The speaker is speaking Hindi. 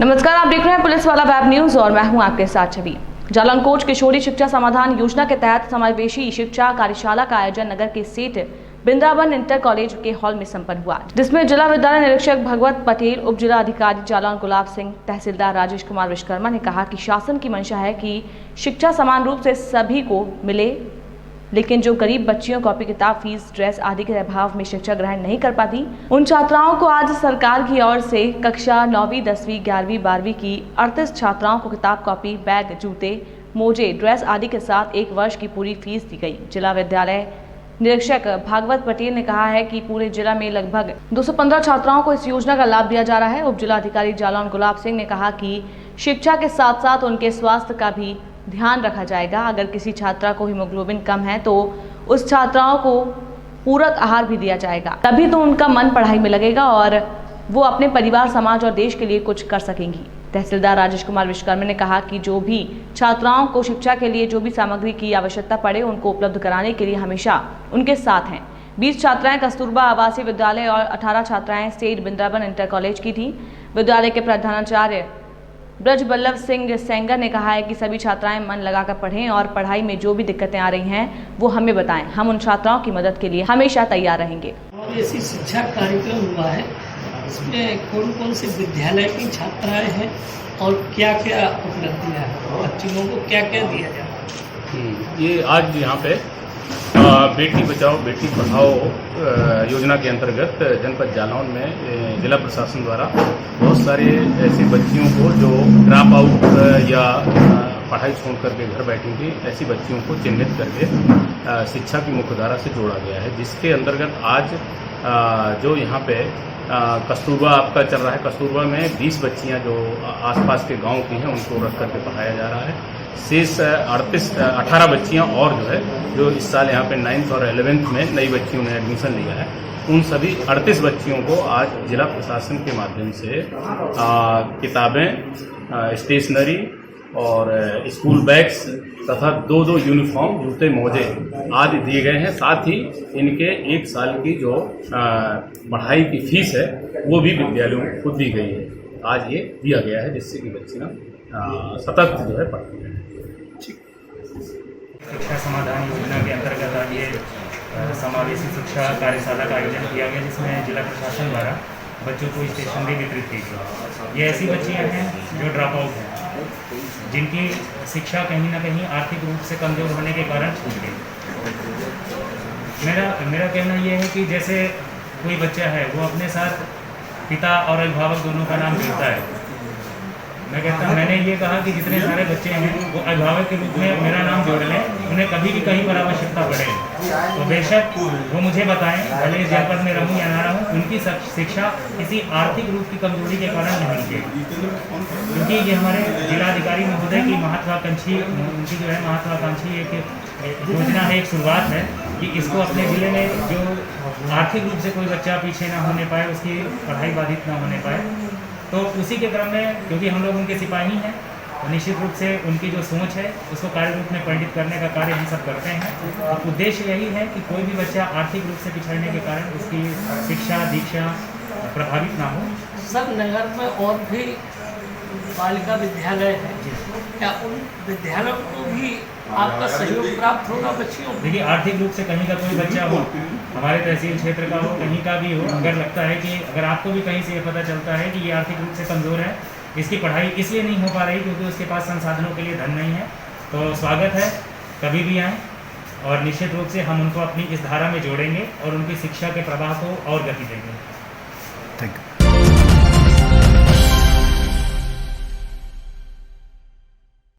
नमस्कार, आप देख रहे हैं पुलिस वाला वेब न्यूज और मैं हूं आपके साथ छवि। जालौन कोच किशोरी शिक्षा समाधान योजना के तहत समावेशी शिक्षा कार्यशाला का आयोजन नगर के सेठ वृंदावन इंटर कॉलेज के हॉल में संपन्न हुआ, जिसमें जिला विद्यालय निरीक्षक भगवत पटेल, उप जिला अधिकारी जालौन गुलाब सिंह, तहसीलदार राजेश कुमार विश्वकर्मा ने कहा कि शासन की मंशा है कि शिक्षा समान रूप से सभी को मिले, लेकिन जो गरीब बच्चियों कॉपी किताब, फीस, ड्रेस आदि के अभाव में शिक्षा ग्रहण नहीं कर पाती, उन छात्राओं को आज सरकार की ओर से कक्षा 9वीं, 10वीं, 11वीं, 12वीं की 38 छात्राओं को किताब, कॉपी, बैग, जूते, मोजे, ड्रेस आदि के साथ 1 वर्ष की पूरी फीस दी गई। जिला विद्यालय निरीक्षक भागवत पटेल ने कहा है कि पूरे जिला में लगभग 215 छात्राओं को इस योजना का लाभ दिया जा रहा है। उप जिला अधिकारी जालौन गुलाब सिंह ने कहा कि शिक्षा के साथ साथ उनके स्वास्थ्य का भी ध्यान रखा जाएगा। अगर किसी छात्रा को हीमोग्लोबिन कम है तो उस छात्राओं को पूरक आहार भी दिया जाएगा, तभी तो उनका मन पढ़ाई में लगेगा और वो अपने परिवार, समाज और देश के लिए कुछ कर सकेंगी। तहसीलदार राजेश कुमार विश्वकर्मा ने कहा कि जो भी छात्राओं को शिक्षा के लिए जो भी सामग्री की आवश्यकता पड़े, उनको उपलब्ध कराने के लिए हमेशा उनके साथ हैं। 20 छात्राएं कस्तूरबा आवासीय विद्यालय और 18 छात्राएं सेठ वृंदावन इंटर कॉलेज की थी। विद्यालय के प्रधानाचार्य ब्रज बल्लभ सिंह सेंगर ने कहा है कि सभी छात्राएं मन लगाकर पढ़ें और पढ़ाई में जो भी दिक्कतें आ रही हैं वो हमें बताएं। हम उन छात्राओं की मदद के लिए हमेशा तैयार रहेंगे। और ऐसी शिक्षा कार्यक्रम हुआ है, इसमें कौन कौन से विद्यालय की छात्राएं हैं और क्या क्या उपलब्धियां हैं, बच्चों को क्या क्या दिया जाता है। ये आज यहाँ पे बेटी बचाओ बेटी पढ़ाओ योजना के अंतर्गत जनपद जालौन में जिला प्रशासन द्वारा बहुत सारे ऐसी बच्चियों को जो ड्रॉप आउट या पढ़ाई छोड़ करके घर बैठी थी, ऐसी बच्चियों को चिन्हित करके शिक्षा की मुख्यधारा से जोड़ा गया है, जिसके अंतर्गत आज जो यहाँ पे कस्तूरबा आपका चल रहा है। कस्तूरबा में 20 बच्चियां जो आसपास के गांव की हैं उनको रख करके पढ़ाया जा रहा है। शेष 18 बच्चियां और जो है जो इस साल यहाँ पे 9th और 11th में नई बच्चियों ने एडमिशन लिया है, उन सभी 38 बच्चियों को आज जिला प्रशासन के माध्यम से किताबें, स्टेशनरी और स्कूल बैग्स तथा 2 यूनिफॉर्म, जूते, मोजे आदि दिए गए हैं। साथ ही इनके 1 साल की जो पढ़ाई की फीस है वो भी विद्यालयों को दी गई है। आज ये दिया गया है, जिससे कि बच्चियाँ सतत जो है पढ़ती हैं। शिक्षा समाधान योजना के अंतर्गत आज ये समावेशी शिक्षा कार्यशाला का आयोजन किया गया, जिसमें जिला प्रशासन द्वारा बच्चों को स्टेशनरी वितरित की गई। ये ऐसी बच्चियां हैं जो ड्रॉप आउट हैं, जिनकी शिक्षा कहीं ना कहीं आर्थिक रूप से कमजोर होने के कारण छूट गई। मेरा कहना यह है कि जैसे कोई बच्चा है वो अपने साथ पिता और अभिभावक दोनों का नाम जोड़ता है, मैंने ये कहा कि जितने सारे बच्चे हैं वो अभिभावक के रूप में मेरा नाम जोड़ लें, उन्हें कभी भी कहीं पर आवश्यकता पड़े तो बेशक वो मुझे बताएं, भले जनपद में रहूं या ना रहूं, उनकी शिक्षा किसी आर्थिक रूप की कमजोरी के कारण नहीं रुकेगी। क्योंकि ये हमारे जिलाधिकारी महोदय की महत्वाकांक्षी एक योजना है, एक शुरुआत है कि इसको अपने ज़िले में जो आर्थिक रूप से कोई बच्चा पीछे ना होने पाए, उसकी पढ़ाई बाधित ना होने पाए, तो उसी के क्रम में क्योंकि हम लोग उनके सिपाही हैं तो निश्चित रूप से उनकी जो सोच है उसको कार्य रूप में परिणित करने का कार्य हम सब करते हैं। तो उद्देश्य यही है कि कोई भी बच्चा आर्थिक रूप से पिछड़ने के कारण उसकी शिक्षा दीक्षा प्रभावित ना हो। सब नगर में और भी बालिका विद्यालय है, क्या उन विद्यालयों को भी आपका सहयोग प्राप्त होगा बच्चियों? देखिए, आर्थिक रूप से कहीं का कोई बच्चा हो, हमारे तहसील क्षेत्र का हो, कहीं का भी हो, अगर लगता है कि अगर आपको भी कहीं से ये पता चलता है कि ये आर्थिक रूप से कमज़ोर है, इसकी पढ़ाई इसलिए नहीं हो पा रही क्योंकि उसके पास संसाधनों के लिए धन नहीं है, तो स्वागत है, कभी भी आएँ और निश्चित रूप से हम उनको अपनी इस धारा में जोड़ेंगे और उनकी शिक्षा के प्रवाह को और गति देंगे। Thank you.